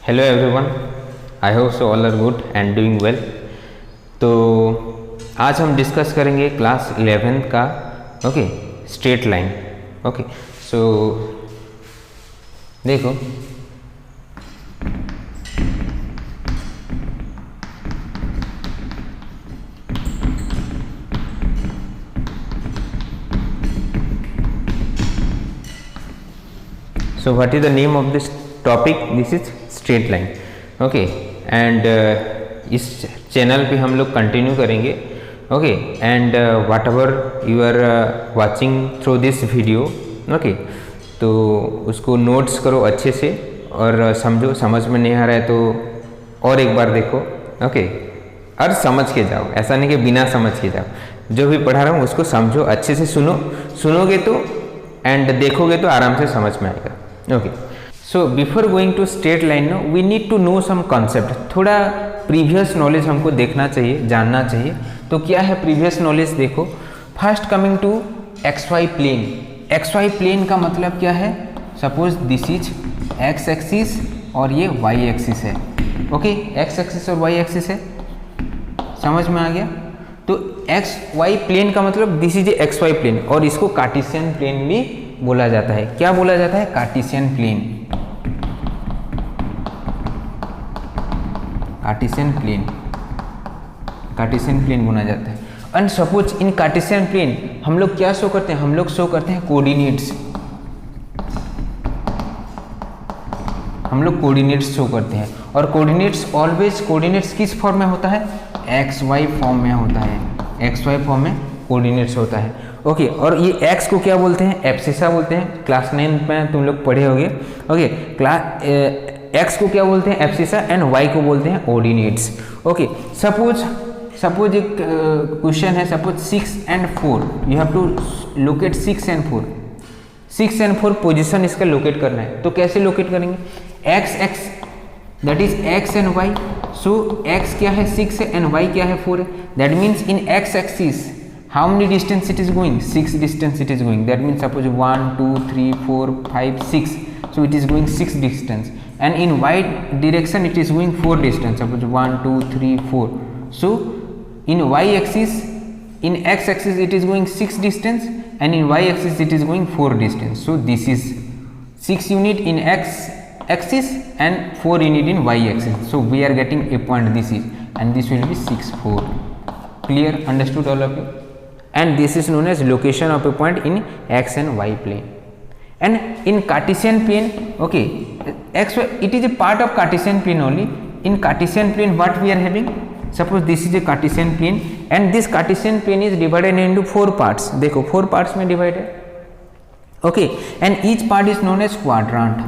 Hello everyone, I hope so all are good and doing well. तो आज हम discuss करेंगे क्लास 11th का स्ट्रेट लाइन। सो देखो, so what is the name of this topic? This is straight line. And इस channel पे हम लोग कंटिन्यू करेंगे। And whatever you are watching through this video, तो उसको नोट्स करो अच्छे से और समझो। समझ में नहीं आ रहा है तो और एक बार देखो, और समझ के जाओ। ऐसा नहीं कि बिना समझ के जाओ। जो भी पढ़ा रहा हूँ उसको समझो, अच्छे से सुनोगे तो एंड देखोगे तो आराम से समझ में आएगा। So before going to straight line no we need to know some concept. थोड़ा प्रीवियस नॉलेज हमको देखना चाहिए, जानना चाहिए। तो क्या है प्रीवियस नॉलेज? देखो, first coming to X Y plane. X Y plane का मतलब क्या है? Suppose this is X axis और ये वाई एक्सिस है। एक्स एक्सिस और वाई एक्सिस है, समझ में आ गया? तो एक्स वाई प्लेन का मतलब this is x Y plane, और इसको कार्टेशियन प्लेन भी बोला जाता है। क्या बोला जाता है? Cartesian plane. कार्टेशियन प्लेन बोला जाता है। And suppose in Cartesian plane हम लोग क्या शो करते हैं? हम लोग शो करते हैं कोऑर्डिनेट्स। हम लोग कोऑर्डिनेट्स शो करते हैं, और कोऑर्डिनेट्स ऑलवेज, कोऑर्डिनेट्स किस फॉर्म में होता है? एक्स वाई फॉर्म में होता है। एक्स वाई फॉर्म में कोऑर्डिनेट्स होता है। और ये एक्स को क्या बोलते हैं? एब्सिसा बोलते हैं। क्लास 9 में तुम लोग पढ़े होगे। एक्स को क्या बोलते हैं? एब्सिसा। एंड वाई को बोलते हैं ऑर्डिनेट्स। सपोज एक क्वेश्चन है, suppose 6 and 4, you have to locate 6 and 4। 6 and 4 position इसका लोकेट करना है। तो कैसे लोकेट करेंगे? X that is X and Y. So X क्या है? 6 है, एंड वाई क्या है? 4 है। That means in x axis how many distance it is going? 6 distance it is going. That means suppose 1 2 3 4 5 6, so it is going 6 distance. And in y direction it is going 4 distance. Suppose 1 2 3 4, so in y axis, in x axis it is going 6 distance, and in y axis it is going 4 distance. So this is 6 unit in x axis and 4 unit in y axis. So we are getting a point, this is, and this will be 6 4. Clear? Understood all of you? And this is known as location of a point in x and y plane. And in Cartesian plane, x it is a part of Cartesian plane only. In Cartesian plane what we are having? Suppose this is a Cartesian plane, and this Cartesian plane is divided into 4 parts. देखो 4 parts में divided। and each part is known as quadrant.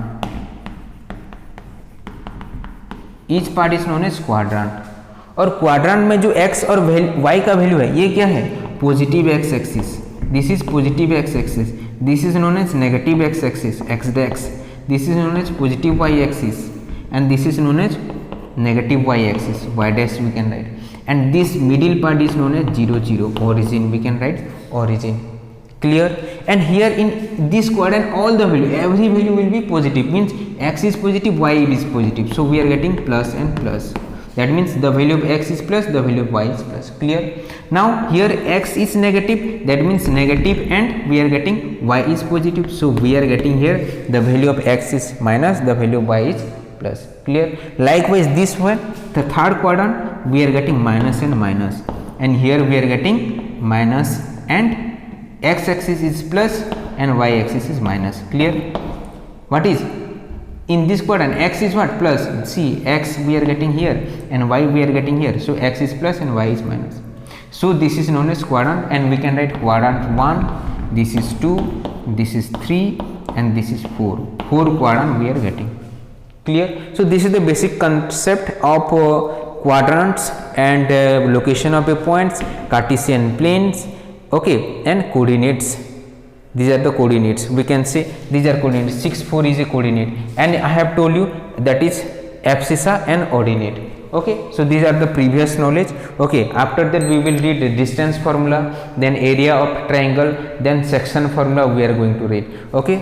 Each part is known as quadrant. और quadrant में जो x और y का value है, ये क्या है? Positive x axis. This is positive x axis. This is known as negative x axis, x dash. This is known as positive y axis, and this is known as negative y axis, y dash we can write. And this middle part is known as 0 0, origin, we can write origin. Clear? And here in this quadrant all the value, every value will be positive, means x is positive, y is positive, so we are getting plus and plus. That means the value of x is plus, the value of y is plus. Clear? Now here x is negative, that means negative, and we are getting y is positive, so we are getting here the value of x is minus, the value of y is plus. Clear? Likewise this one, the third quadrant, we are getting minus and minus, and here we are getting minus, and x axis is plus and y axis is minus. Clear? What is in this quadrant? X is what? Plus. See, x we are getting here and y we are getting here, so x is plus and y is minus. So this is known as quadrant, and we can write quadrant 1, this is 2, this is 3, and this is 4. 4 quadrant we are getting. Clear? So this is the basic concept of quadrants and location of a points, Cartesian planes, and coordinates. These are the coordinates. We can say these are coordinates. 6 4 is a coordinate, and I have told you that is abscissa and ordinate. So these are the previous knowledge. After that we will read the distance formula, then area of triangle, then section formula we are going to read.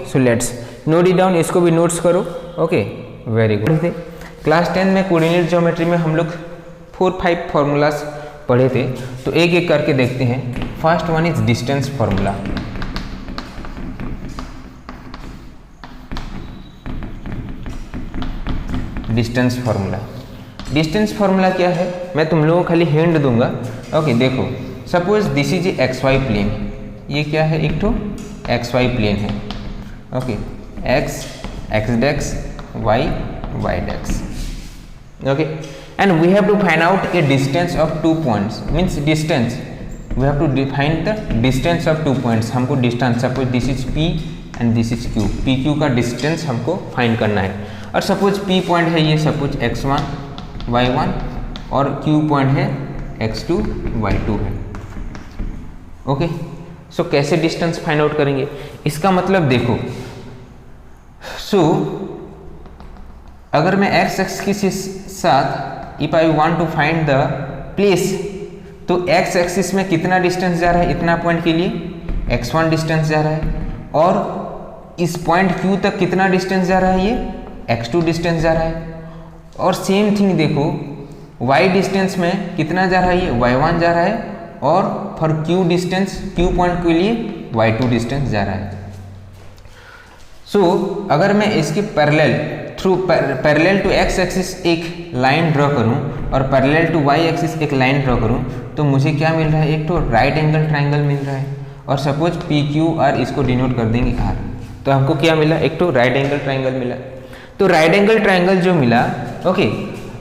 So let's note it down. इसको भी notes करो. Very good. Class 10 में coordinate geometry में हम लोग 4-5 formulas पढ़े थे, तो एक एक करके देखते हैं। First one is distance formula. Distance formula, distance formula क्या है, मैं तुम लोगों को खाली हिंट दूंगा। ओके देखो, suppose this is x Y plane, ये क्या है, एक तो एक्स वाई प्लेन है। ओके, एक्स एक्स डेक्स, वाई वाई डेक्स। Okay, and we have to find out a distance of 2 points, means distance, we have to define the distance of 2 points. हमको distance, suppose this is p and this is q, p q का distance हमको find करना है। और suppose P point है ये, suppose x1 y1 और Q point है x2 y2 है। ओके, सो कैसे डिस्टेंस फाइंड आउट करेंगे, इसका मतलब देखो, सो अगर मैं x एक्सिस के साथ if I want to find the place, तो x एक्सिस में कितना डिस्टेंस जा रहा है इतना पॉइंट के लिए, x1 डिस्टेंस जा रहा है, और इस पॉइंट Q तक कितना डिस्टेंस जा रहा है, ये x2 डिस्टेंस जा रहा है। और सेम थिंग देखो, y डिस्टेंस में कितना जा रहा है, ये y1 जा रहा है, और for q distance, q point के लिए y2 डिस्टेंस जा रहा है। सो अगर मैं इसके पैरेलल टू x एक्सिस एक लाइन ड्रॉ करूं और पैरेलल टू y एक्सिस एक लाइन ड्रॉ करूं, तो मुझे क्या मिल रहा है, एक तो राइट एंगल ट्राइंगल मिल रहा है, और सपोज पी क्यू आर इसको डिनोट कर देंगे r, तो हमको क्या मिला, एक तो राइट एंगल ट्राइंगल मिला। तो राइट एंगल ट्राइंगल जो मिला, ओके,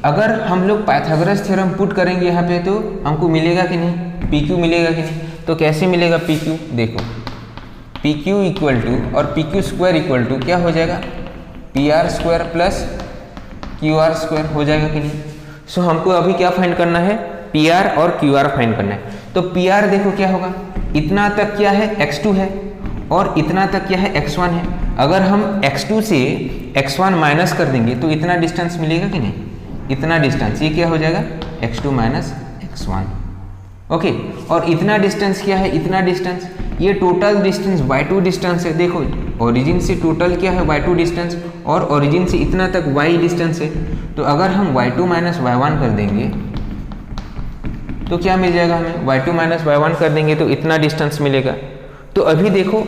अगर हम लोग पाइथागोरस थ्योरम पुट करेंगे यहाँ पे, तो हमको मिलेगा कि नहीं, पी क्यू मिलेगा कि नहीं। तो कैसे मिलेगा पी क्यू, देखो पी क्यू इक्वल टू, और P Q square equal to क्या हो जाएगा, P R square plus Q R square हो जाएगा कि नहीं। सो हमको अभी क्या फाइंड करना है, पी आर और क्यू आर फाइंड करना है। तो पी आर देखो क्या होगा, इतना तक क्या है, x2 है, और इतना तक क्या है, x1 है। अगर हम x2 से x1 माइनस कर देंगे तो इतना डिस्टेंस मिलेगा कि नहीं, इतना डिस्टेंस, ये क्या हो जाएगा, x2 माइनस x1। ओके, और इतना डिस्टेंस क्या है, इतना डिस्टेंस, ये टोटल डिस्टेंस y2 डिस्टेंस है। देखो ओरिजिन से टोटल क्या है, y2 डिस्टेंस, और ओरिजिन से इतना तक y डिस्टेंस है। तो अगर हम y2 माइनस y1 कर देंगे तो क्या मिल जाएगा हमें, y2 माइनस y1 कर देंगे तो इतना डिस्टेंस मिलेगा। तो अभी देखो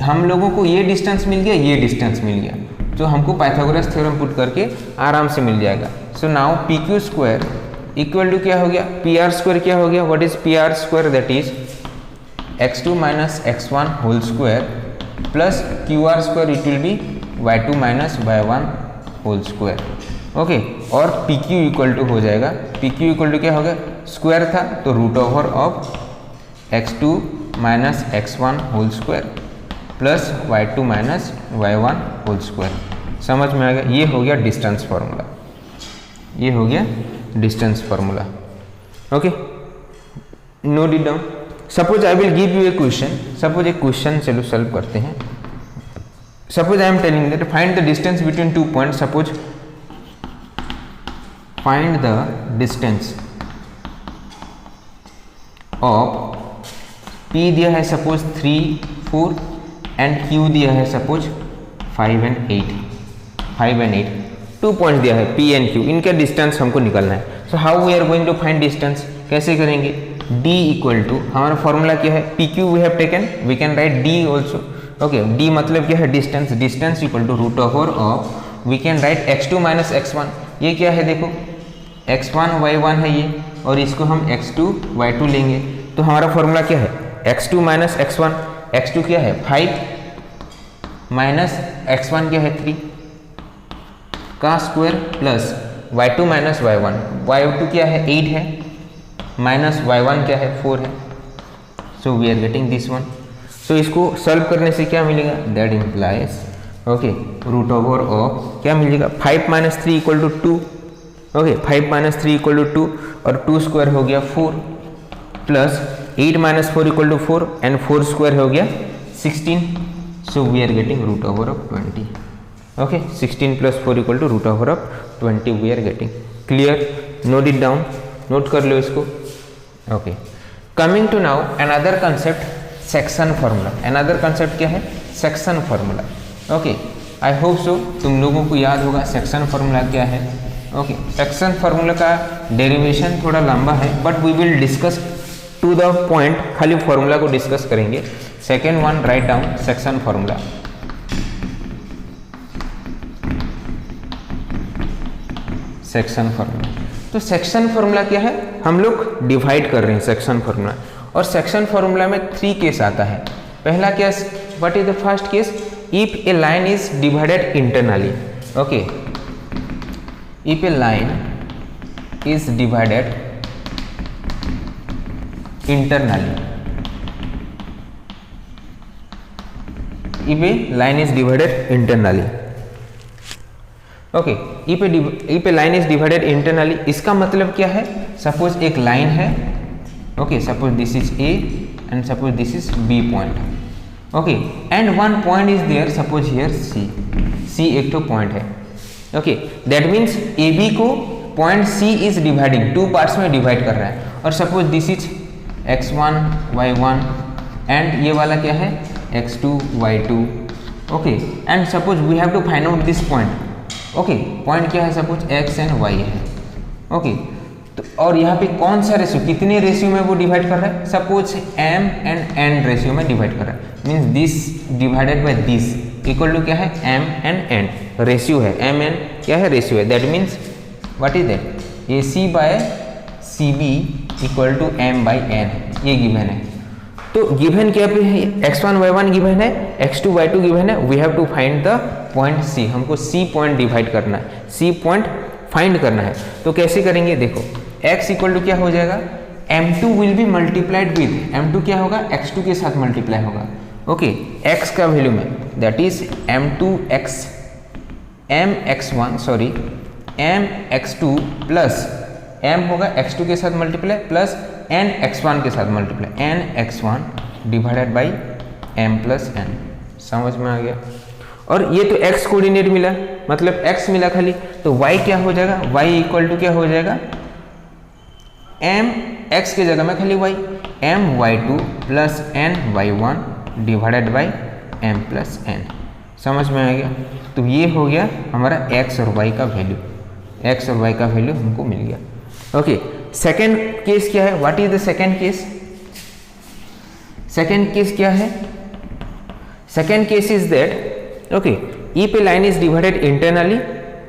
हम लोगों को ये डिस्टेंस मिल गया, ये डिस्टेंस मिल गया, तो हमको पाइथागोरस थ्योरम पुट करके आराम से मिल जाएगा। So now P Q square equal to क्या हो गया, पी आर स्क्वायर क्या हो गया, what is P R square, that is x2 minus x1 whole square plus Q R square, it will be y2 minus y1 whole square. Okay, और P Q equal to हो जाएगा, P Q equal to क्या हो गया, square था तो root over of x2 minus x1 whole square plus y2 minus y1 whole square. समझ में आ गया, ये हो गया डिस्टेंस फार्मूला, ये हो गया distance formula. Okay, note it down. Suppose I will give U A question, suppose एक क्वेश्चन चलो सॉल्व करते हैं। Suppose I am telling that find the distance between 2 point, suppose find the distance of P दिया है suppose 3, 4 and Q दिया है suppose 5 and 8, 2 point दिया है P एंड Q, इनका डिस्टेंस हमको निकालना है। So how we are going to find distance, कैसे करेंगे, D इक्वल टू, हमारा फॉर्मूला क्या है, PQ we have taken, we can write D also. Okay, D मतलब क्या है, distance, distance equal to root over of, we can write x2 minus x1, ये क्या है देखो x1 y1 है ये, और इसको हम x2 y2 लेंगे। तो हमारा फॉर्मूला क्या है, x2 माइनस x1, x2 क्या है 5 माइनस x1 क्या है 3 का square plus y2 minus y1, y2 क्या है 8 है, माइनस y1 क्या है 4 है। So we are getting this one. So इसको सॉल्व करने से क्या मिलेगा, that implies, okay, root over of क्या मिलेगा, 5 minus 3 equal to 2, okay, 5 minus 3 equal to 2, और 2 स्क्वायर हो गया 4 plus 8 minus 4 equal to 4 and 4 square हो गया 16। So we are getting root over of 20। Okay, 16 plus 4 equal to root over of 20 we are getting. Clear, note it down, note कर लो इसको। Okay, coming to now another concept, section formula. Another concept क्या है, section formula. Okay, I hope so तुम लोगों को याद होगा सेक्शन फार्मूला क्या है। ओके, सेक्शन फार्मूला का डेरिवेशन थोड़ा लंबा है, but we will discuss to the point, खाली फार्मूला को डिस्कस करेंगे। Second one, write down section formula. Section formula, तो सेक्शन फार्मूला क्या है, हम लोग डिवाइड कर रहे हैं सेक्शन फार्मूला, और सेक्शन फार्मूला में 3 केस आता है। पहला case, what is the first case, if a line is divided internally. Okay, if a line is divided internally, if a line is divided internally, okay, if a line is divided internally, इसका मतलब क्या है, suppose एक लाइन है, okay, suppose this is A and suppose this is B point, okay, and one point is there, suppose here C एक तो point है, okay, that means a b को point c is dividing, 2 parts में divide कर रहा है, और suppose this is x1 y1 and ये वाला क्या है x2 y2, okay, and suppose we have to find out this point, okay, point क्या है, सपोज x एंड y है, ओके, तो और यहाँ पे कौन सा रेशियो, कितने रेशियो में वो डिवाइड कर रहा है, suppose m and n ratio में डिवाइड कर रहा है, means this divided by this equal to क्या है, m एंड n रेशियो है, m n क्या है, रेशियो है, that means what is that, AC by CB equal to m by n, ये गिवन है। तो गिवन क्या पे है, x1 y1 गिवन है, x2 y2 गिवन है, we have to find the point C, हमको C पॉइंट डिवाइड करना है, C पॉइंट फाइंड करना है। तो कैसे करेंगे, देखो x इक्वल टू क्या हो जाएगा, m2 will be multiplied with, m2 क्या होगा, x2 के साथ मल्टीप्लाई होगा, ओके, x का वैल्यू में, that is mx2 plus m होगा x2 के साथ मल्टीप्लाई प्लस n x1 के साथ multiply, n x1 divided by m plus n, समझ में आ गया। और ये तो x कोऑर्डिनेट मिला, मतलब x मिला खाली, तो y क्या हो जाएगा, y इक्वल टू क्या हो जाएगा, m x के जगह में खाली y, m y2 plus n y1 divided by m plus n, समझ में आ गया। तो ये हो गया हमारा x और y का वैल्यू, x और y का वैल्यू हमको मिल गया। ओके, सेकेंड केस क्या है, what is the second case, second case क्या है, second case is that, okay, if a line is divided internally,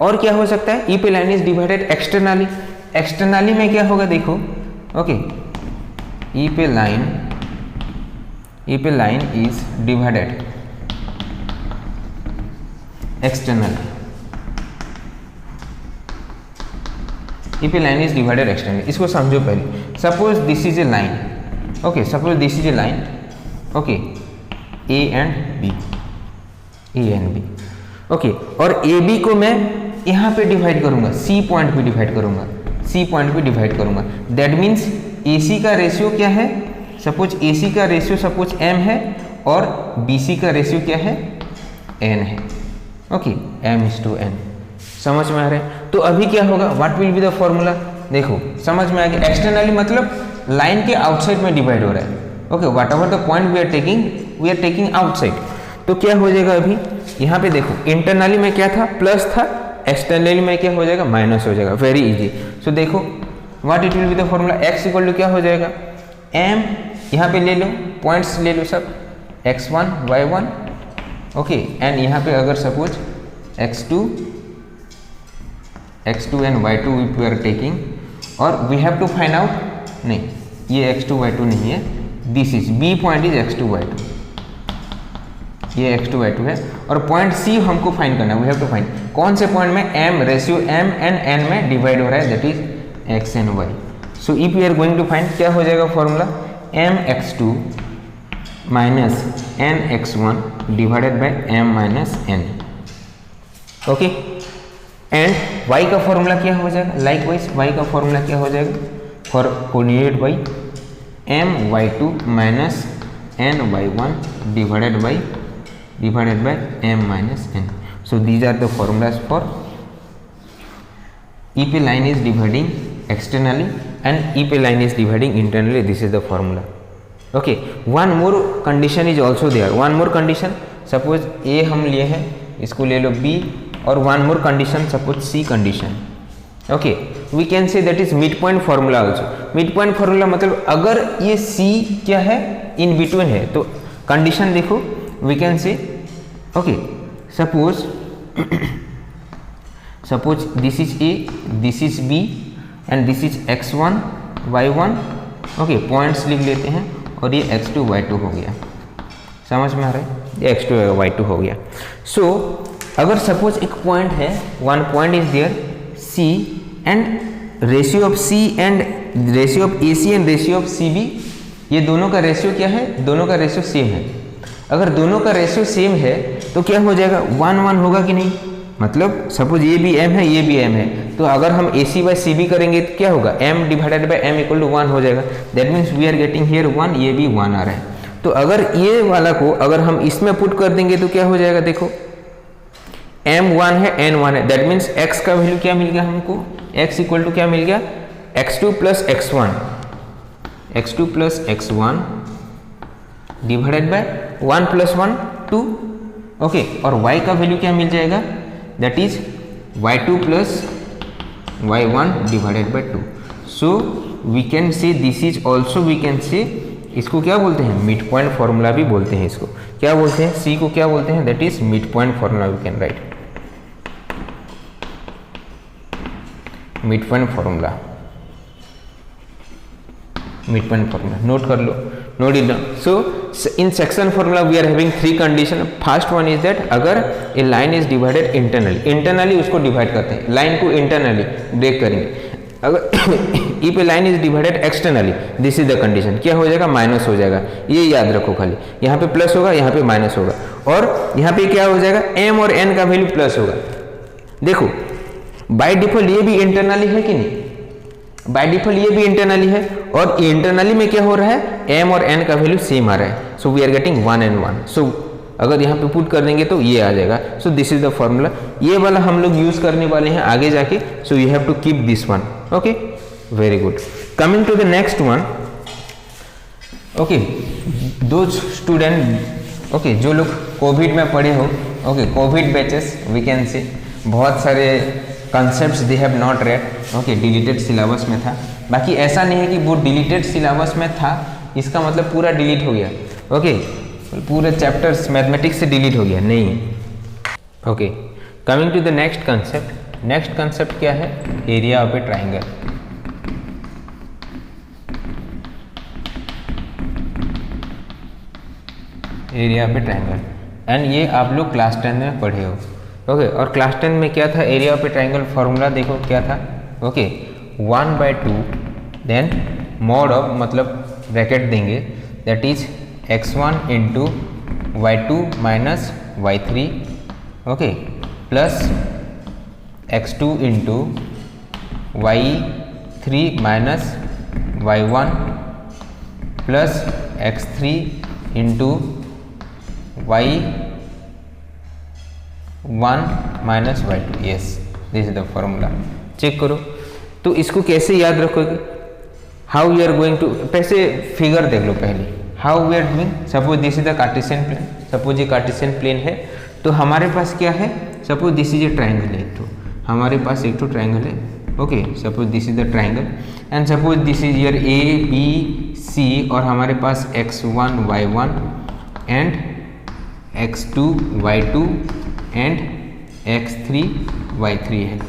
और क्या हो सकता है, if a line is divided externally, externally में क्या होगा, देखो, okay, if a line is divided externally, if a line is divided externally, इसको समझो पहले, suppose this is a line, okay, suppose this is a line, okay, A and B, okay, और AB को मैं यहाँ पे डिवाइड करूंगा, C point पे डिवाइड करूंगा, दैट मीन्स AC का रेशियो क्या है, सपोज AC का रेशियो सपोज M है, और BC का रेशियो क्या है, N है, ओके, m/n, समझ में आ रहा है। तो अभी क्या होगा, what will be the formula, देखो समझ में आ गया, एक्सटर्नली मतलब लाइन के आउटसाइड में डिवाइड हो रहा है, okay, whatever the point we are taking outside, तो क्या हो जाएगा, अभी यहाँ पे देखो, इंटरनली में क्या था, प्लस था, एक्सटर्नली में क्या हो जाएगा, माइनस हो जाएगा, वेरी इजी। सो देखो what it will be the formula, x equal to क्या हो जाएगा, m, यहाँ पे ले लो, पॉइंट्स ले लो सब, x1 y1, ओके, एंड यहाँ पे अगर suppose x2 and y2 we are taking, और we have to find out, नहीं ये x2 y2 नहीं है, this is B point is x2 y2, ये x2 y2 है, और पॉइंट C हमको फाइंड करना है, वी हैव टू फाइंड कौन से पॉइंट में m ratio m and n में डिवाइड हो रहा है, that is x and y। So if we are going to find, क्या हो जाएगा formula, mx2 minus nx1 divided by m minus n, okay, and y का formula क्या हो जाएगा, लाइक वाइज y का फॉर्मूला क्या हो जाएगा, for coordinate by m y2 minus n y1 divided by m minus n। So these are the formulas for if a line is dividing externally and if a line is dividing internally, this is the formula, okay। one more condition is also there, one more condition, suppose A हम लिए हैं, इसको ले लो B, और one more condition, suppose C condition, okay, we can say that is mid point formula also. Mid point formula मतलब अगर ये C क्या है, इन बिटवीन है, तो कंडीशन देखो, we can say okay suppose this is A, this is B and this is x1 y1। Okay, points लिख लेते हैं और ये x2 y2 हो गया, समझ में आ रहा है, ये x2 y2 हो गया। सो अगर सपोज एक पॉइंट है, one point is there C and ratio of C and ratio of AC and ratio of CB, ये दोनों का रेशियो क्या है, दोनों का रेशियो सेम है। अगर दोनों का रेशियो सेम है तो क्या हो जाएगा, 1 1 होगा कि नहीं, मतलब सपोज ये भी m है, ये भी m है, तो अगर हम AC बाय CB करेंगे तो क्या होगा, m divided by m equal to 1 हो जाएगा। That means we are getting here 1, ये भी 1 आ रहा है। तो अगर ये वाला को अगर हम इसमें पुट कर देंगे तो क्या हो जाएगा, देखो m 1 है, n 1 है, दैट मीन्स x का वैल्यू क्या मिल गया हमको, x इक्वल टू क्या मिल गया, x2 plus x1, x2 plus x1 divided by 1 plus 1 2। Okay, और y का वैल्यू क्या मिल जाएगा, that is y2 plus y1 divided by 2। So we can say this is also, we can say, इसको क्या बोलते हैं, मिड पॉइंट फॉर्मूला भी बोलते हैं, इसको क्या बोलते हैं, C को क्या बोलते हैं, that is mid point formula, we can write mid point formula, mid point formula note कर लो, note it down. So in section formula we are having 3 condition. First one is that अगर a line is divided internally उसको divide करते हैं, line को internally break करेंगे। अगर if a line is divided externally, this is the condition, क्या हो जाएगा, माइनस हो जाएगा, ये याद रखो खाली, यहाँ पे प्लस होगा, यहाँ पे माइनस होगा, और यहाँ पे क्या हो जाएगा, m और n का वैल्यू प्लस होगा। देखो बाय डिफॉल्ट ये भी इंटरनली है कि नहीं, बाय डिफॉल्ट ये भी इंटरनली है, और इंटरनली में क्या हो रहा है, m और n का वैल्यू सेम आ रहा है। So we are getting 1 and 1। सो अगर यहाँ पे पुट कर देंगे तो ये आ जाएगा। So this is the formula, ये वाला हम लोग यूज करने वाले हैं आगे जाके। So you have to keep this one. Okay, very good. Coming to the next one. Okay, दो स्टूडेंट ओके जो लोग कोविड में पढ़े हो, okay Covid batches we can say, बहुत सारे concepts they have not read, okay deleted syllabus में था। बाकी ऐसा नहीं है कि वो डिलीटेड सिलेबस में था इसका मतलब पूरा डिलीट हो गया, ओके पूरे चैप्टर्स मैथमेटिक्स से डिलीट हो गया, नहीं। Okay, coming to the next concept. Next concept क्या है, area of a triangle. Area of a triangle, and ये आप लोग क्लास 10 में पढ़े हो, ओके और क्लास 10 में क्या था, area of a triangle formula देखो क्या था, ओके 1/2 देन मॉड ऑफ, मतलब ब्रैकेट देंगे, that is x1 into y2 minus y3, okay plus x2 into y3 minus y1 plus x3 into y1 minus y2। Yes, this is the formula. Check करो तो इसको कैसे याद रखोगे, how you are going to, पैसे figure देख लो पहले, how we are doing. Suppose this is the Cartesian plane, suppose ये कार्टेशियन प्लेन है तो हमारे पास क्या है, suppose this is a triangle है, तो हमारे पास एक तो ट्राइंगल है, okay suppose this is the triangle and suppose this is your A B C, और हमारे पास x1 y1 and x2 y2 and x3 y3 है,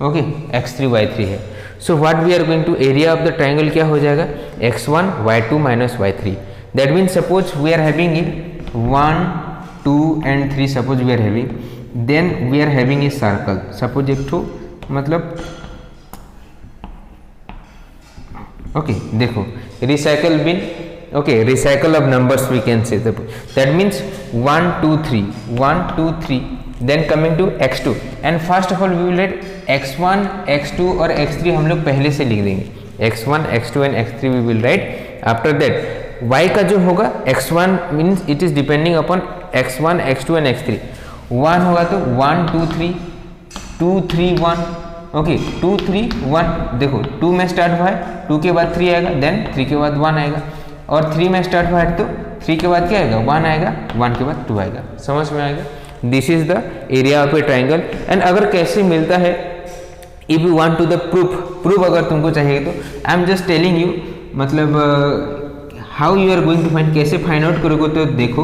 ओके x3 y3 है। So what we are going to, area of the triangle क्या हो जाएगा, x1 y2 minus y3। That mean suppose we are having it 1 2 and 3, suppose we are having, then we are having a circle, suppose एक ठो मतलब okay देखो recycle bin, okay recycle of numbers we can say, that means 1 2 3 1 2 3, then coming to x2 and first of all we will write x1 x2 और x3 हम लोग पहले से लिख देंगे, x1 x2 and x3 we will write. After that y का जो होगा x1 means it is depending upon x1 x2 and x3, 1 होगा तो 1 2 3 2 3 1, ओके 2 3 1, देखो 2 में स्टार्ट हुआ है, 2 के बाद 3 आएगा, देन 3 के बाद 1 आएगा, और 3 में स्टार्ट हुआ है तो 3 के बाद क्या आएगा, 1 आएगा, 1 के बाद 2 आएगा, समझ में आएगा। This is the area of a triangle. And अगर कैसे मिलता है if you want to the proof अगर तुमको चाहिए तो I am just telling you, मतलब how you are going to find, कैसे फाइंड आउट करोगे तो देखो।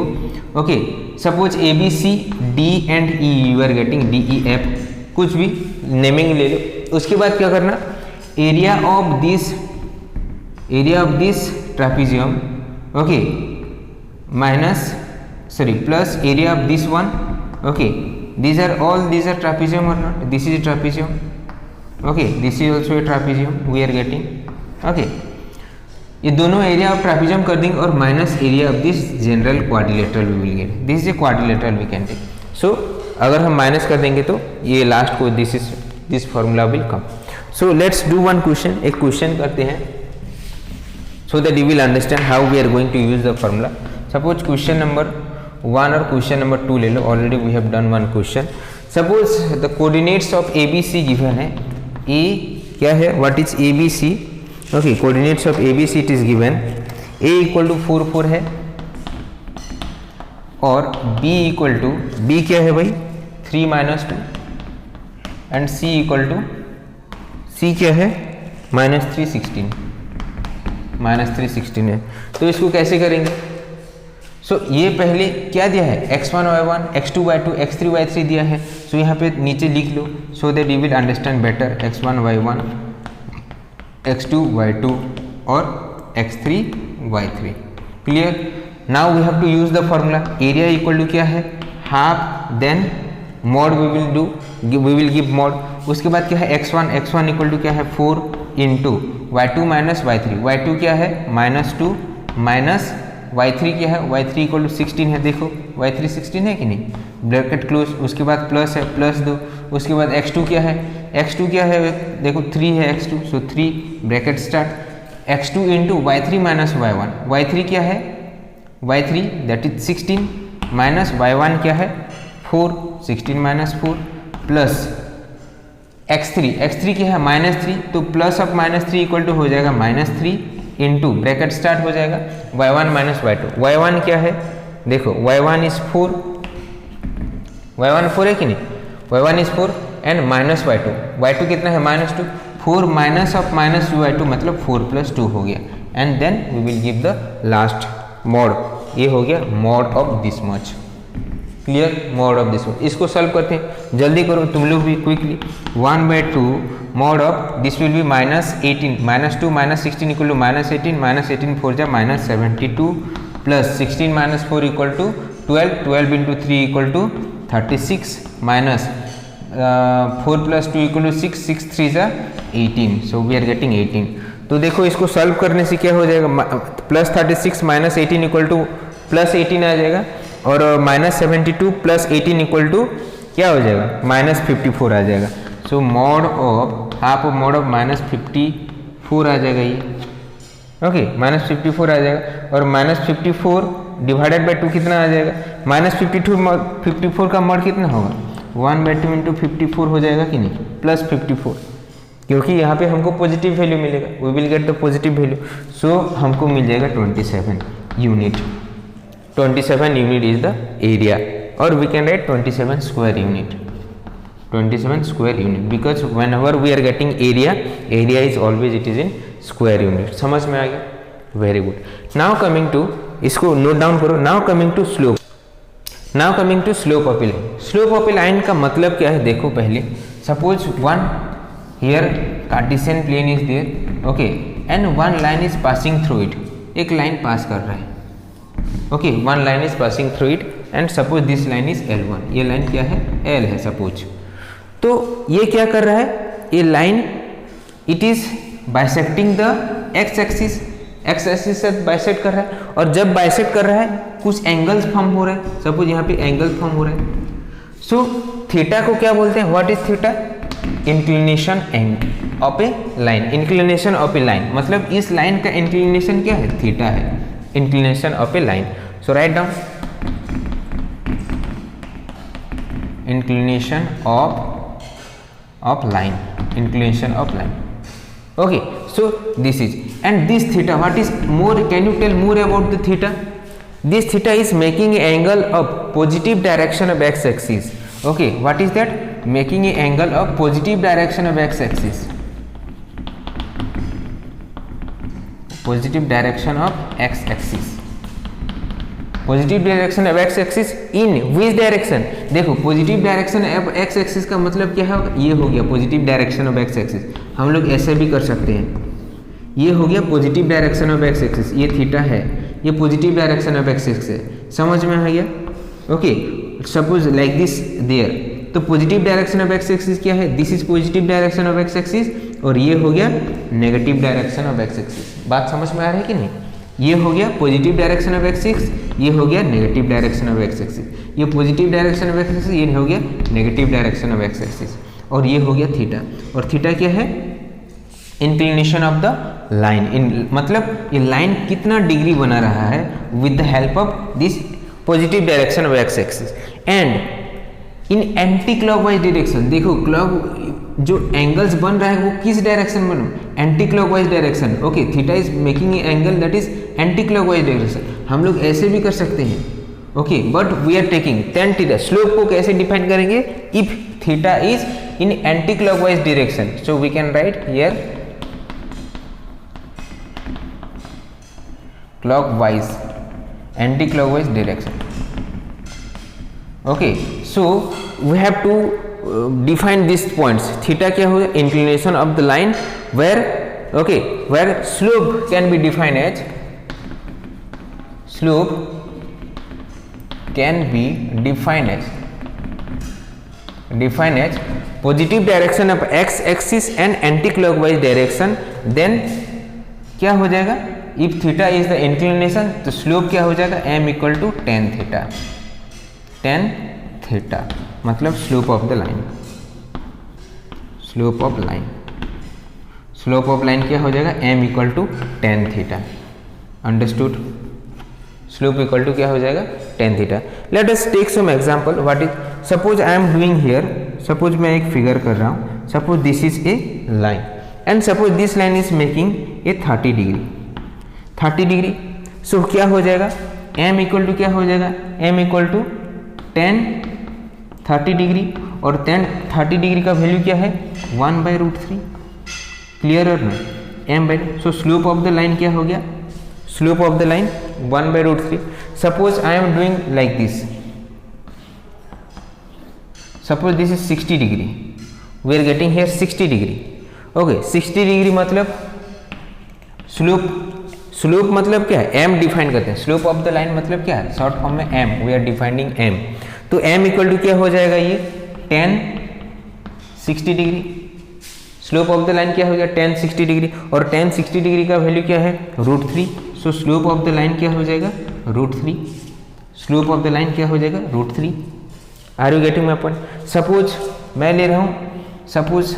Okay, suppose A B C D and E, you are getting D E F, कुछ भी नेमिंग ले लो। उसके बाद क्या करना, area of this ट्रापीजियम, okay, minus plus area of this one, okay, these are trapezium or not, this is a trapezium, okay, this is also a trapezium we are getting, okay, ये दोनों area of ट्रापीजियम कर देंगे और minus area of this general quadrilateral we will get, this is a quadrilateral we can take. So अगर हम minus कर देंगे तो ये लास्ट को this formula will come. So let's do one question, एक क्वेश्चन करते हैं so that you will understand how we are going to use the formula. Suppose question number 1 और क्वेश्चन नंबर 2 ले लो, already we have done one question. Suppose the coordinates of A B C given है, A क्या है, what is A B C, okay, coordinates of A B C it is given, A equal to 4 4 है और B equal to, B क्या है भाई 3 -2 and C equal to, सी क्या है -3 16 है। तो इसको कैसे करेंगे, सो ये पहले क्या दिया है, x1 y1 x2 y2 x3 y3 दिया है। सो यहाँ पे नीचे लिख लो so that you will understand better, x1 y1 x2 y2 और x3 y3, clear. Now we have to use the formula, area equal to क्या है half, then mod we will give mod. उसके बाद क्या है x1 इक्वल टू क्या है 4 into y2 minus y3 क्या है -2 माइनस y3 क्या है, y3 इक्वल टू 16 है, देखो y3 16 है कि नहीं, ब्रैकेट क्लोज। उसके बाद प्लस है, प्लस दो। उसके बाद x2 क्या है, देखो 3 है x2, सो 3 bracket start, x2 into y3 minus y1, y3 क्या है y3 that is 16 minus y1 क्या है 4, 16 माइनस 4 प्लस x3 क्या है -3, तो प्लस ऑफ -3 इक्वल टू हो जाएगा -3 इंटू ब्रैकेट स्टार्ट हो जाएगा y1 माइनस y2, y1 क्या है देखो y1 इज 4, y1 4 है कि नहीं, y1 is 4 and minus y2 कितना है -2, 4 माइनस ऑफ -2y2 मतलब 4 + 2 हो गया, and then we will give the last mod, ये हो गया mod of this much, clear, mod of this much. इसको सॉल्व करते हैं, जल्दी करो तुम लोग भी quickly, 1/2 mod of this will be -18, -2 minus 16 equal to -18, -18 4 जा -72 plus 16 minus 4 equal to 12, 12 into 3 equal to 36 minus 4 + 2 equal to 6, 6 3 जा 18, सो वी आर गेटिंग 18। तो देखो इसको सॉल्व करने से क्या हो जाएगा, +36 माइनस 18 इक्वल टू +18 आ जाएगा, और -72 प्लस 18 इक्वल टू क्या हो जाएगा -54 आ जाएगा। So mod of half of mod of -54 आ जाएगा ये, ओके, -54 आ जाएगा, और -54 डिवाइडेड बाई 2 कितना आ जाएगा, -54 का मॉड कितना होगा 1/2 इंटू 54 हो जाएगा कि नहीं, +54, क्योंकि यहाँ पे हमको पॉजिटिव वैल्यू मिलेगा, we will get the positive value, so हमको मिल जाएगा 27 unit. 27 unit is the area, और we can write 27 square unit, 27 square unit, because whenever we are getting area is always it is in square unit. समझ में आ गया, very good. Now coming to, इसको note down करो, now coming to slope, slope of a line. Slope of a line का मतलब क्या है देखो पहले, suppose one here Cartesian plane is there, okay, and one line is passing through it, एक line pass कर रहा है, okay, one line is passing through it, and suppose this line is L1, ये लाइन क्या है L है suppose. तो ये क्या कर रहा है, ये line it is bisecting the x axis से बाइसेक्ट कर रहा है, और जब बाइसेक्ट कर रहा है कुछ एंगल्स फॉर्म हो रहे हैं, सपोज यहाँ पे एंगल फॉर्म हो रहे हैं। सो थीटा को क्या बोलते हैं, what is theta, inclination of a line, inclination of a line, मतलब इस लाइन का इंक्लिनेशन क्या है, थीटा है, inclination of a line. So write down inclination of line, inclination of line, okay, so this is, and this theta, what is more, can you tell more about the theta? This theta is making an angle of positive direction of x axis, okay, what is that? Making a angle of positive direction of x axis, positive direction of x axis, positive direction of x axis in which direction? देखो positive direction of x axis का मतलब क्या है? ये हो गया positive direction of x axis. हम लोग ऐसे भी कर सकते हैं, ये हो गया positive direction of x axis, ये थीटा है, ये positive direction of x axis है। समझ में आ गया? Okay, suppose like this there, तो positive direction of x axis क्या है? This is positive direction of x axis और ये हो गया negative direction of x axis. बात समझ में आ रही है कि नहीं? ये हो गया positive direction of x axis, ये हो गया negative direction of x axis, ये positive direction of x axis, ये हो गया negative direction of x axis, और ये हो गया थीटा। और थीटा क्या है? Inclination of the line, in मतलब ये लाइन कितना डिग्री बना रहा है with the help of this positive direction of x axis and in anti clockwise direction. देखो क्लॉक जो एंगल्स बन रहा है वो किस डायरेक्शन बन? Anti clockwise direction. Okay, theta is making a angle that is anti clockwise direction. हम लोग ऐसे भी कर सकते हैं, okay, but we are taking tan theta. Slope को कैसे डिफाइन करेंगे? If theta is in anti clockwise direction, so we can write here clockwise, anti-clockwise direction. Okay, so we have to define these points. Theta क्या होगा? Inclination of the line where, okay, where slope can be defined as, slope can be defined as positive direction of x axis and anti-clockwise direction. Then क्या हो जाएगा? If theta is the inclination, तो slope क्या हो जाएगा? m equal to tan theta, tan theta मतलब slope of the line, slope of line, slope of line क्या हो जाएगा? m equal to tan theta. Understood? Slope equal to क्या हो जाएगा? tan theta. Let us take some example. What is, suppose I am doing here, suppose मैं एक figure कर रहा हूँ, suppose this is a line and suppose this line is making a 30 degree, 30 degree. So क्या हो जाएगा? m equal to क्या हो जाएगा? m equal to tan 30 degree, और tan 30 डिग्री का वैल्यू क्या है? 1/√3। क्लियर और नहीं? m/, so slope of the line क्या हो गया? Slope of the line 1/√3। Suppose I am doing like this, suppose this is 60 degree, we are getting here 60 degree. Okay, 60 degree मतलब slope, slope मतलब क्या है? m डिफाइन करते हैं। Slope of the line मतलब क्या है? शॉर्ट फॉर्म में m, we are defining m। तो m इक्वल टू क्या हो जाएगा? ये tan 60 degree. Slope of the line क्या हो गया? tan 60 डिग्री, और tan 60 डिग्री का वैल्यू क्या है? √3। So slope of the line क्या हो जाएगा? √3। स्लोप ऑफ द लाइन क्या हो जाएगा? √3। Are you getting my point? Suppose मैं ले रहा हूँ, suppose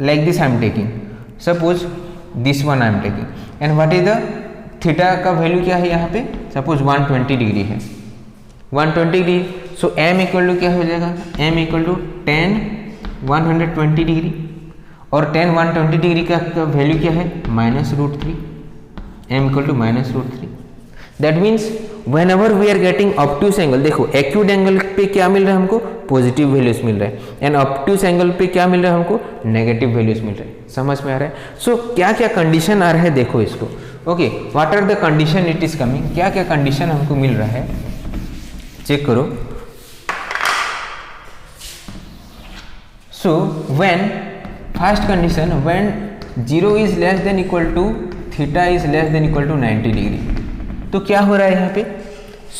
like this I am taking, suppose this one I am taking and what is the theta का वैल्यू क्या है यहाँ पे? सपोज 120 डिग्री है, 120 degree. So m equal to क्या हो जाएगा? m equal to tan 120 degree, और tan 120 डिग्री का वैल्यू क्या है? -√3। m equal to -√3। That means whenever we are getting obtuse angle, देखो एक्यूट एंगल पे क्या मिल रहा है हमको? पॉजिटिव वैल्यूज मिल रहा है, एंड ऑब्ट्यूस एंगल पे क्या मिल रहा है हमको? नेगेटिव वैल्यूज मिल रहे हैं। समझ में आ रहा है? सो क्या क्या कंडीशन आ रहा है देखो इसको। Okay, what are the condition it is coming, क्या क्या कंडीशन हमको मिल रहा है चेक करो। So when first condition, when 0 is less than equal to theta is less than equal to 90 degree, तो क्या हो रहा है यहाँ पे?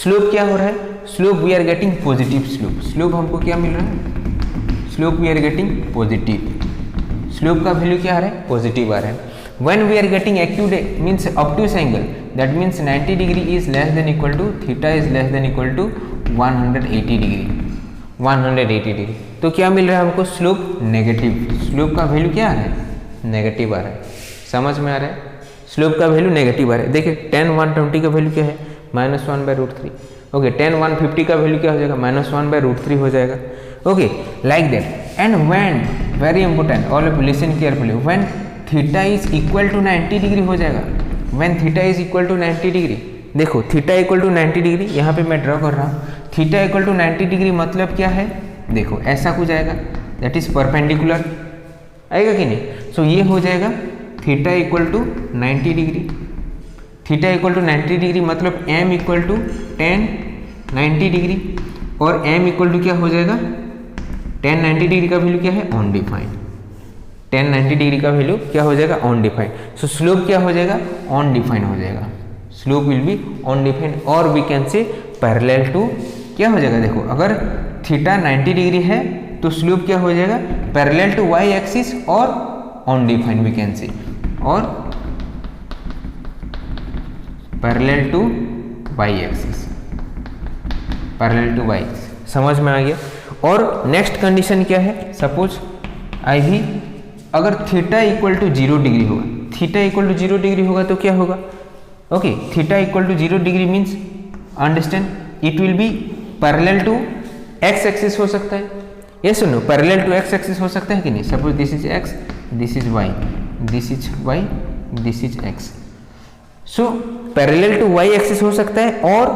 स्लोप क्या हो रहा है? Slope we are getting positive slope. Slope हमको क्या मिल रहा है? Slope we are getting positive. Slope का वैल्यू क्या आ रहा है? पॉजिटिव आ रहा है। When we are getting acute means obtuse angle, that means 90 degree is less than equal to theta is less than equal to 180 degree, 180 degree. तो क्या मिल रहा है हमको? Slope negative. स्लोप का वैल्यू क्या आ रहा है? नेगेटिव आ रहा है। समझ में आ रहा है? स्लोप का वैल्यू नेगेटिव आ रहा है। देखिए tan 120 का वैल्यू क्या है? -1/√3। ओके, tan 150 का वैल्यू क्या हो जाएगा? -1/√3 हो जाएगा। Okay, like that. And when, very important, all of listen carefully, when theta is equal to 90 degree हो जाएगा। When theta is equal to 90 degree, देखो थीटा इक्वल टू 90 डिग्री यहाँ पे मैं ड्रॉ कर रहा हूँ। थीटा इक्वल टू 90 डिग्री मतलब क्या है? देखो ऐसा कुछ आएगा, दैट इज परपेंडिकुलर, आएगा कि नहीं। सो ये हो जाएगा theta equal to 90 degree, theta equal to 90 degree मतलब m equal to tan 90 degree, और m इक्वल टू क्या हो जाएगा, tan 90 डिग्री का वैल्यू क्या है, अनडिफाइंड, tan 90 डिग्री का वैल्यू क्या हो जाएगा, अनडिफाइंड। सो स्लोप क्या हो जाएगा, अनडिफाइंड हो जाएगा, स्लोप विल बी अनडिफाइंड, और we can say parallel to क्या हो जाएगा, देखो अगर थीटा 90 डिग्री है तो स्लोप क्या हो जाएगा, पैरेलल टू y एक्सिस और अनडिफाइंड वी कैन से, और parallel to y axis, parallel to y axis, समझ में आ गया। और नेक्स्ट कंडीशन क्या है, सपोज आई भी अगर थीटा इक्वल टू 0 डिग्री होगा, थीटा इक्वल टू 0 डिग्री होगा तो क्या होगा, okay theta equal to 0 degree means understand it will be parallel to x axis हो सकता है, ये सुनो पैरेलल टू x एक्सिस हो सकता है कि नहीं। Suppose this is x, this is y, this is y, this is x। So parallel to y axis हो सकता है और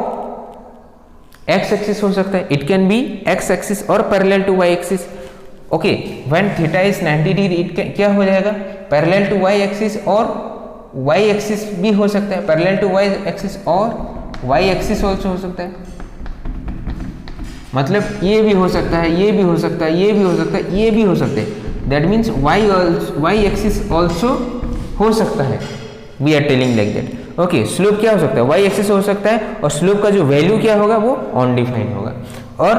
x एक्सिस हो सकता है, it can be x axis और parallel to y axis. Okay when theta is 90 degree it क्या हो जाएगा, पैरेलल टू y एक्सिस और y एक्सिस भी हो सकता है, पैरेलल टू y एक्सिस और y एक्सिस ऑल्सो हो सकता है, मतलब ये भी हो सकता है, ये भी हो सकता है, ये भी हो सकता है, ये भी हो सकता है, that means y axis also हो सकता है, we are telling like that. Okay slope क्या हो सकता है, y एक्सिस हो सकता है, और स्लोप का जो वैल्यू क्या होगा वो अनडिफाइंड होगा। और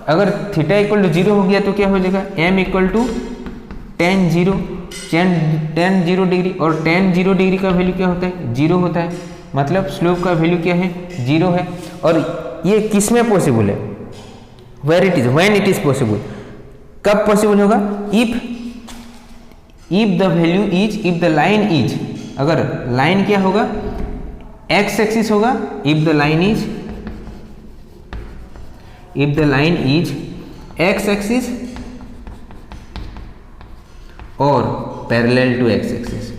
अगर थीटा इक्वल टू 0 हो गया तो क्या हो जाएगा, m equal to tan 0 degree, और tan 0 डिग्री का वैल्यू क्या होता है, 0 होता है, मतलब स्लोप का वैल्यू क्या है, 0 है। और ये किस में पॉसिबल है, where it is, when it is possible, कब पॉसिबल होगा, if the value is, if the line is, अगर लाइन क्या होगा, x एक्सिस होगा, if the line is x axis और parallel to x axis,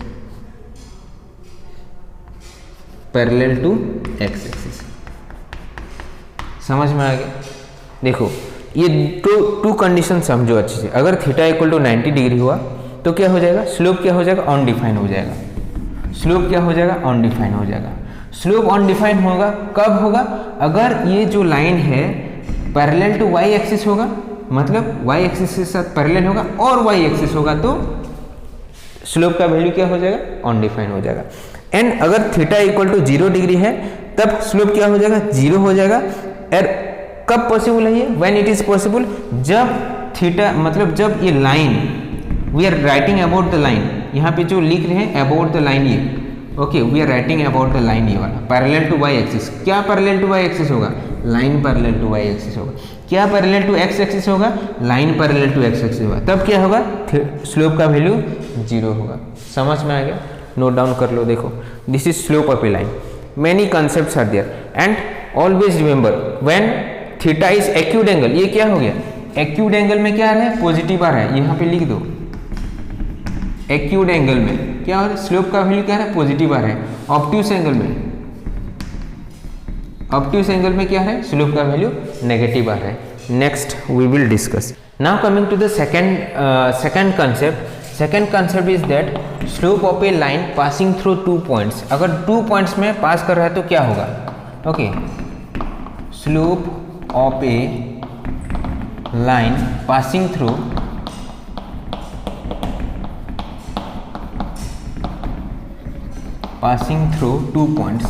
parallel to x axis, समझ में आ गया। देखो ये टू कंडीशन समझो अच्छे से, अगर थीटा इक्वल टू 90 डिग्री हुआ तो क्या हो जाएगा, स्लोप क्या हो जाएगा, अनडिफाइंड हो जाएगा, स्लोप क्या हो जाएगा, अनडिफाइंड हो जाएगा। स्लोप अनडिफाइंड होगा कब होगा, अगर ये जो लाइन है पैरेलल टू y एक्सिस होगा, मतलब y एक्सिस के साथ पैरेलल होगा और y एक्सिस होगा तो स्लोप का वैल्यू क्या हो जाएगा, अनडिफाइंड हो जाएगा। एंड अगर थीटा इक्वल टू 0 डिग्री है तब स्लोप क्या हो जाएगा, 0 हो जाएगा। और कब पॉसिबल है ये, व्हेन इट इज पॉसिबल, जब थीटा मतलब जब ये line, we are writing about the line, यहाँ पे जो लिख रहे हैं अबाउट द लाइन ये, okay we are writing about the line, ये वाला पैरेलल टू y एक्सिस, क्या पैरेलल टू y एक्सिस होगा, line parallel to y axis होगा, क्या पैरेलल टू x एक्सिस होगा, line parallel to x axis होगा, तब क्या होगा, स्लोप का वैल्यू 0 होगा। समझ में आ गया, नोट डाउन कर लो। देखो this is slope of a line, many concepts are there, and always remember when theta is acute angle, ये क्या हो गया, एक्यूट एंगल में क्या आ रहा है, पॉजिटिव आ रहा है, यहाँ पे लिख दो, एक्यूट एंगल में क्या हो रहा है, स्लोप का वैल्यू क्या आ रहा है, पॉजिटिव आ रहा है। ऑब्ट्यूस एंगल में, ऑब्ट्यूस एंगल में क्या है, स्लोप का वैल्यू नेगेटिव आ रहा है। Next we will discuss. Now coming to the second concept, second concept is that slope of a line passing through 2 points, अगर 2 पॉइंट्स में पास कर रहा है तो क्या होगा, okay slope of a line passing through two points,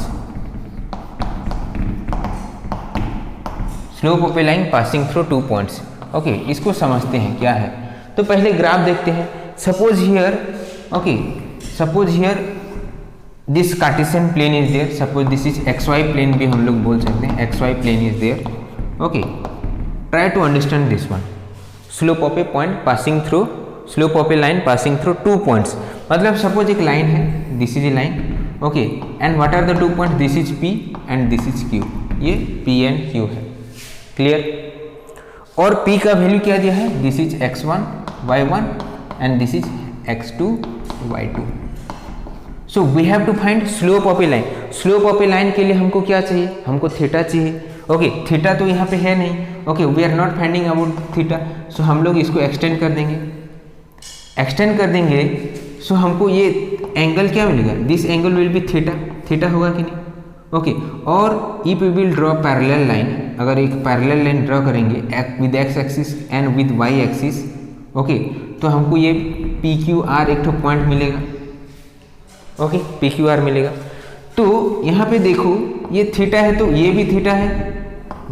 slope of a line passing through 2 points. Okay इसको समझते हैं क्या है, तो पहले ग्राफ देखते हैं। Suppose here, okay suppose here this cartesian plane is there, suppose this is xy plane भी हम लोग बोल सकते हैं, xy plane is there. Okay try to understand this one, slope of a point passing through, slope of a line passing through 2 points, मतलब suppose एक लाइन है, this is a line, okay and what are the 2 point, this is P and this is Q, ये P and Q है, clear. और P का value क्या दिया है, this is x1 y1 and this is x2 y2। So we have to find slope of a line. Slope of a line के लिए हमको क्या चाहिए, हमको थीटा चाहिए, ओके थीटा तो यहाँ पे है नहीं, okay we are not finding about theta, so हम लोग इसको एक्सटेंड कर देंगे, एक्सटेंड कर देंगे, सो हमको ये एंगल क्या मिलेगा, this angle will be theta, theta होगा कि नहीं, ओके और if we will draw parallel line, अगर एक पैरेलल लाइन ड्रॉ करेंगे with X axis and with Y axis, okay तो हमको ये पी क्यू आर एक पॉइंट मिलेगा, ओके पी क्यू आर मिलेगा। तो यहाँ पे देखो ये थीटा है तो ये भी थीटा है,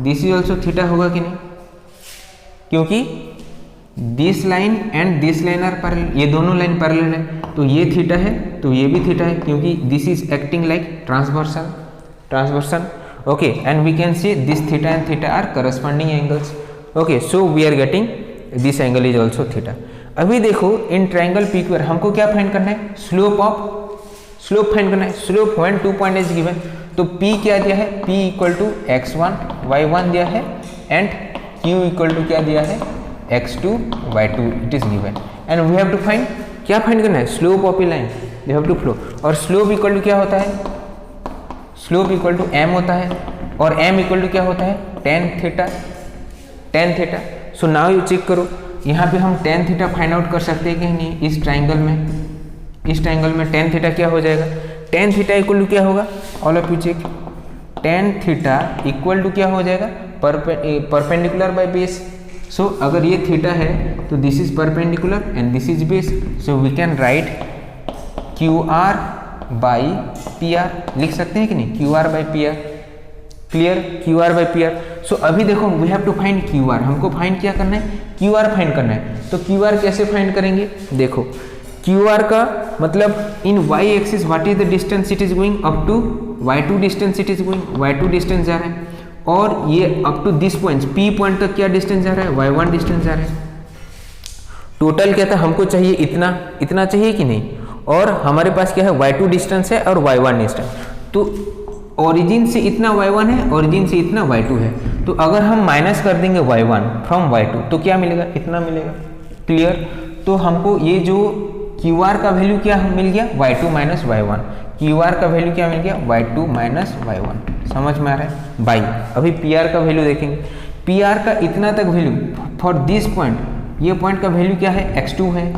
दिस इज ऑल्सो थीटा होगा कि नहीं, क्योंकि this line and this line are parallel, ये दोनों लाइन पैरेलल है, तो ये थीटा है तो ये भी थीटा है, क्योंकि this is acting like transversal, okay and we can see this theta and theta are corresponding angles, okay so we are getting this angle is also theta. अभी देखो in triangle P Q R हमको क्या find करना है, slope find करना है, slope when 2 point is given, तो P क्या दिया है, P equal to x1 y1 दिया है एंड Q इक्वल टू क्या दिया है x2 y2 it is given and we have to find, क्या फाइंड करना है, slope of a line, we have to flow, और स्लोप इक्वल टू क्या होता है, स्लोप इक्वल टू m होता है और m इक्वल टू क्या होता है tan theta. So now you check करो यहाँ पे हम tan थीटा फाइंड आउट कर सकते हैं कि नहीं, इस ट्राइंगल में tan थीटा क्या हो जाएगा, tan थीटा इक्वल टू क्या होगा, all of you check, tan theta equal to क्या हो जाएगा, परपेंडिकुलर बाय बेस। सो अगर ये थीटा है तो this is perpendicular and this is base, so we can write Q R by P R, लिख सकते हैं कि नहीं, Q R by P R, clear, Q R by P R. So अभी देखो we have to find Q R, हमको find क्या करना है, क्यू आर फाइंड करना है, तो क्यू आर कैसे फाइंड करेंगे, देखो क्यू आर का मतलब in Y axis what is the distance it is going up to y2 distance it is going, y2 distance जा रहा है, और ये up to this point P point तक क्या डिस्टेंस जा रहा है, y1 डिस्टेंस जा रहा है। टोटल क्या था, हमको चाहिए इतना चाहिए कि नहीं, और हमारे पास क्या है y2 डिस्टेंस है और y1 डिस्टेंस, तो ओरिजिन से इतना y1 है, ओरिजिन से इतना y2 है, तो अगर हम माइनस कर देंगे y1 फ्रॉम y2 तो क्या मिलेगा, इतना मिलेगा, क्लियर। तो हमको ये जो क्यू आर का वैल्यू क्या मिल गया, y2 minus y1, Q R का वैल्यू क्या मिल गया, y2 माइनस y1, समझ में आ रहा है बाई। अभी पी आर का वैल्यू देखेंगे, पी आर का इतना तक वैल्यू फॉर दिस पॉइंट, ये पॉइंट का वैल्यू क्या है, x2 है,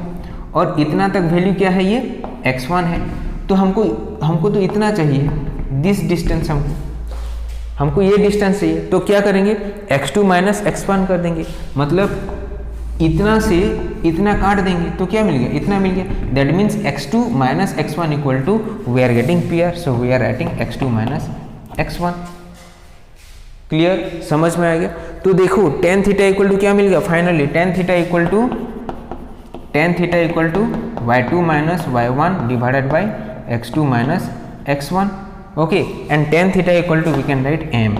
और इतना तक वैल्यू क्या है, ये x1 है, तो हमको तो इतना चाहिए, दिस डिस्टेंस हमको ये डिस्टेंस चाहिए, तो क्या करेंगे, x2 माइनस x1 कर देंगे, मतलब इतना से इतना काट देंगे तो क्या मिल गया, इतना मिल गया, that means x2 minus x1 equal to we are getting P R, so we are writing x2 minus x1, clear, समझ में आ गया। तो देखो tan थीटा इक्वल टू क्या मिल गया, finally tan theta equal to y2 minus y1 divided by x2 minus x1, okay, and tan theta equal to we can write m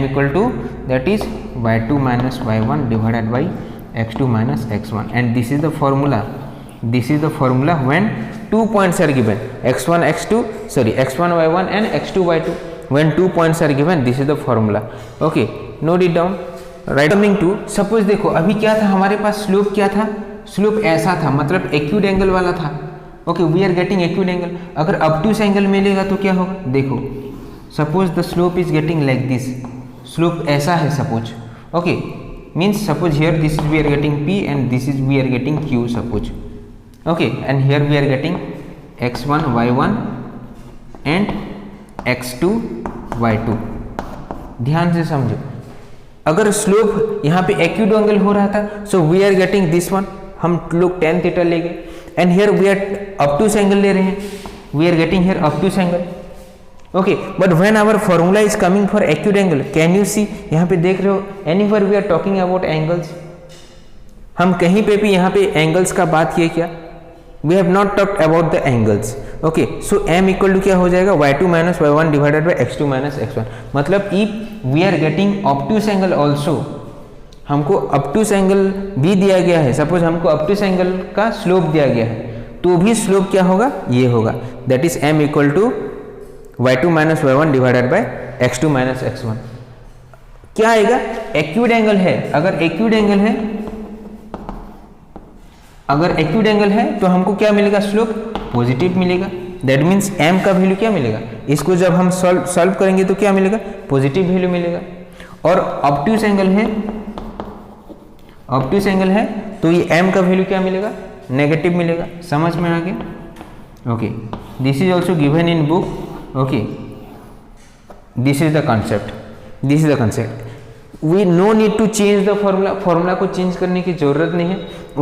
equal to that is y2 minus y1 divided by x2 minus x1, and this is the formula when 2 points are given, x1 y1 and x2 y2, when 2 points are given, this is the formula, okay, note it down, right। coming to suppose देखो अभी क्या था हमारे पास, slope क्या था, slope ऐसा था, मतलब एक्यूट एंगल वाला था, okay we are getting acute angle, अगर ऑब्टूस एंगल मिलेगा तो क्या होगा, देखो suppose the slope is getting like this, slope ऐसा है suppose, okay means suppose here this is we are getting P and this is we are getting Q suppose, okay and here we are getting x1 y1 and x2 y2, ध्यान से समझो, अगर slope यहाँ पे acute angle हो रहा था, so we are getting this one, हम लोग tan थीटा ले गए, and here we are obtuse angle ले रहे हैं, we are getting here obtuse angle, okay, but when our formula is coming for acute angle, can you see, यहाँ पे देख रहे हो, anywhere we are talking about angles, हम कहीं पे भी यहाँ पे angles का बात किए क्या, we have not talked about the angles, okay, so m equal to क्या हो जाएगा, y2 minus y1 divided by x2 minus x1, मतलब if we are getting obtuse angle also, हमको ऑब्टूस एंगल भी दिया गया है, सपोज हमको ऑब्टूस एंगल का स्लोप दिया गया है, तो भी स्लोप क्या होगा, ये होगा, that is m equal to y2 minus y1 divided by x2 minus x1, क्या आएगा, एक्यूट एंगल है, अगर एक्यूट एंगल है तो हमको क्या मिलेगा, स्लोप पॉजिटिव मिलेगा, दैट मीन्स m का वैल्यू क्या मिलेगा, इसको जब हम सॉल्व करेंगे तो क्या मिलेगा, पॉजिटिव वैल्यू मिलेगा, और ऑब्ट्यूस एंगल है, ऑब्ट्यूस एंगल है तो ये m का वैल्यू क्या मिलेगा, नेगेटिव मिलेगा। समझ में आ गया? Okay, this is also given in book. Okay, this is the concept, this is the concept. We no need to change the formula, formula को चेंज करने की जरूरत नहीं है।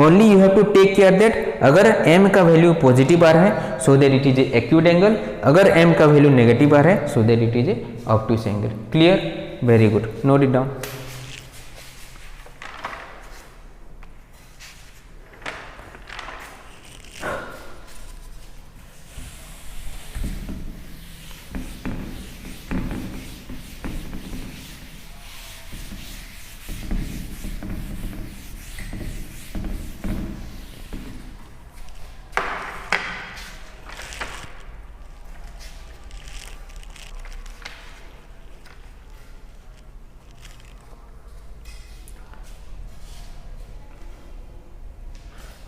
Only you have to take care that अगर m का value positive आ रहा है so that it is a acute angle, अगर m का वैल्यू नेगेटिव आ रहा है so that it is A obtuse angle. Clear? Very good, note it down.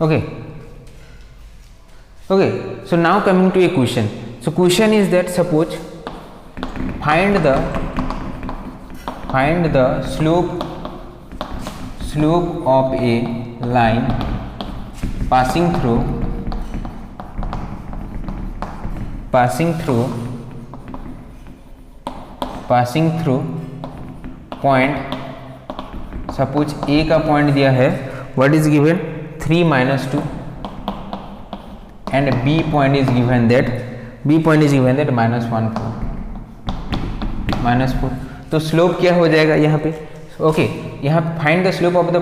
Okay, okay, so now coming to a question. So question is that suppose find the slope of a line passing through point, suppose A का point दिया है, what is given 3 minus 2 and B point is given that minus 1 4। तो slope क्या हो जाएगा यहाँ पे? Okay, यहाँ find the slope of the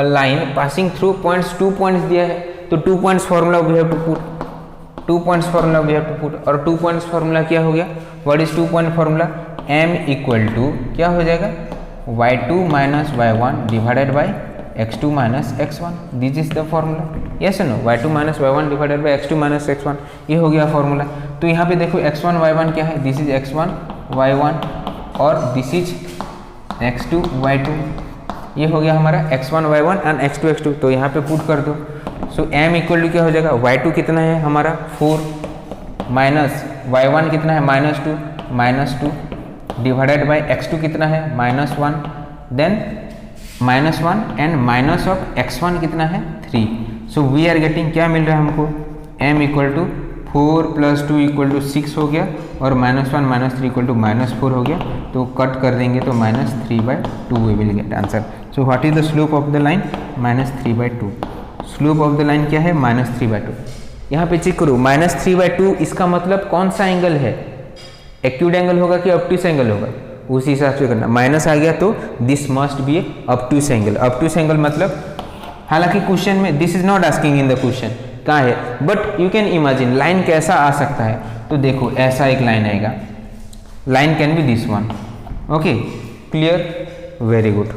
line passing through points, 2 points दिया है तो 2 points formula we have to put, 2 points formula we have to put. और 2 पॉइंट्स फॉर्मूला क्या हो गया? What is 2 point formula? m equal to क्या हो जाएगा, y2 minus y1 divided by x2 minus x1। This is the formula, yes no, y2 minus y1 divided by x2 minus x1, ये हो गया formula. तो यहाँ पे देखो x1 y1 क्या है, दिस इज x1 y1 और दिस इज x2 y2, ये हो गया हमारा x1 y1 and x2 x2। तो यहाँ पे पुट कर दो। सो m इक्वल टू क्या हो जाएगा, y2 कितना है हमारा 4 माइनस y1 कितना है -2 डिवाइडेड बाई x2 कितना है -1, then -1 and minus of x1 कितना है 3। सो वी आर गेटिंग क्या मिल रहा है हमको, m equal to 4 + 2 equal to 6 हो गया और -1 - 3 इक्वल टू -4 हो गया। तो कट कर देंगे तो -3/2 we will get answer. So what is the slope of the line, -3/2। Slope of the line क्या है, -3/2। यहाँ पे चेक करो, -3/2 इसका मतलब कौन सा एंगल है, एक्यूट एंगल होगा कि ऑब्ट्यूस एंगल होगा, उसी हिसाब से करना। माइनस आ गया तो this must be A obtuse angle. Obtuse angle मतलब, हालांकि क्वेश्चन में this is not asking in the question कहाँ है, but you can imagine line कैसा आ सकता है। तो देखो ऐसा एक लाइन आएगा, line can be this one. Okay, clear, very good.